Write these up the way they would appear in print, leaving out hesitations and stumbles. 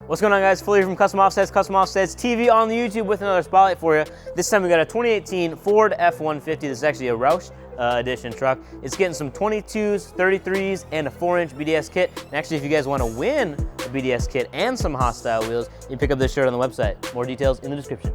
What's going on, guys? Fully from Custom Offsets TV on the YouTube with another spotlight for you. This time we got a 2018 Ford F-150. This is actually a Roush Edition truck. It's getting some 22s, 33s, and a 4-inch BDS kit. And actually, if you guys want to win a BDS kit and some hostile wheels, you can pick up this shirt on the website. More details in the description.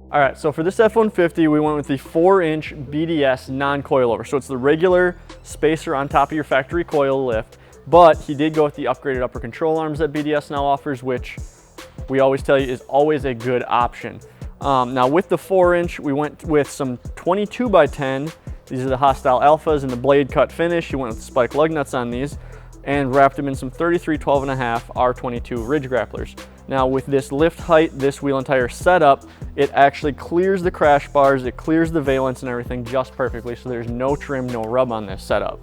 All right, so for this F-150, we went with the 4-inch BDS non-coilover. So it's the regular spacer on top of your factory coil lift, but he did go with the upgraded upper control arms that BDS now offers, which we always tell you is always a good option. Now with the 4-inch, we went with some 22x10. These are the Hostile Alphas in the blade cut finish. He went with spike lug nuts on these and wrapped them in some 33 12.5 R22 Ridge Grapplers. Now with this lift height, this wheel and tire setup, it actually clears the crash bars, it clears the valence and everything just perfectly, so there's no trim, no rub on this setup.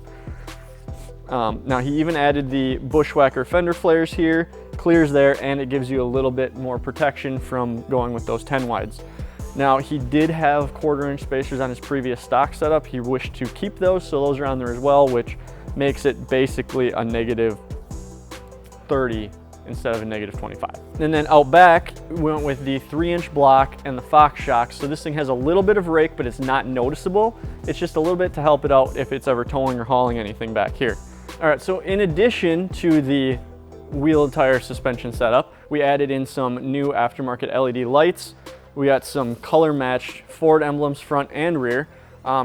Now he even added the Bushwhacker fender flares here, clears there, and it gives you a little bit more protection from going with those 10 wides. Now he did have 1/4-inch spacers on his previous stock setup. He wished to keep those, so those are on there as well, which makes it basically a -30 instead of a -25. And then out back, we went with the 3-inch block and the Fox shocks. So this thing has a little bit of rake, but it's not noticeable. It's just a little bit to help it out if it's ever towing or hauling anything back here. All right, so in addition to the wheel and tire suspension setup, we added in some new aftermarket LED lights. We got some color matched Ford emblems front and rear.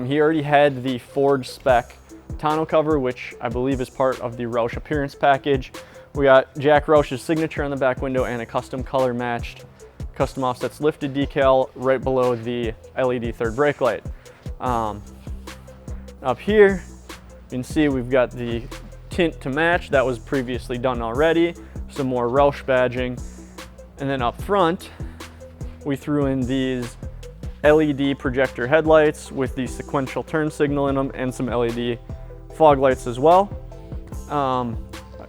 He already had the Ford spec tonneau cover, which I believe is part of the Roush appearance package. We got Jack Roush's signature on the back window and a custom color matched Custom Offsets lifted decal right below the LED third brake light. Up here, you can see we've got the tint to match. That was previously done already. Some more Roush badging. And then up front, we threw in these LED projector headlights with the sequential turn signal in them and some LED fog lights as well.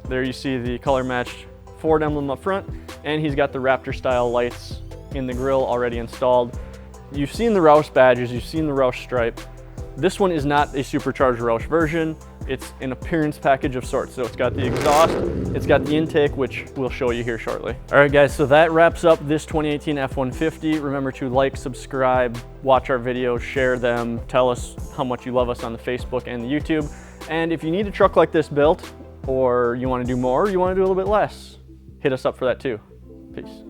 There you see the color matched Ford emblem up front, and he's got the Raptor style lights in the grille already installed. You've seen the Roush badges, you've seen the Roush stripe. This one is not a supercharged Roush version. It's an appearance package of sorts. So it's got the exhaust, it's got the intake, which we'll show you here shortly. All right, guys, so that wraps up this 2018 F-150. Remember to like, subscribe, watch our videos, share them, tell us how much you love us on the Facebook and the YouTube. And if you need a truck like this built, or you want to do more, or you want to do a little bit less, hit us up for that too. Peace.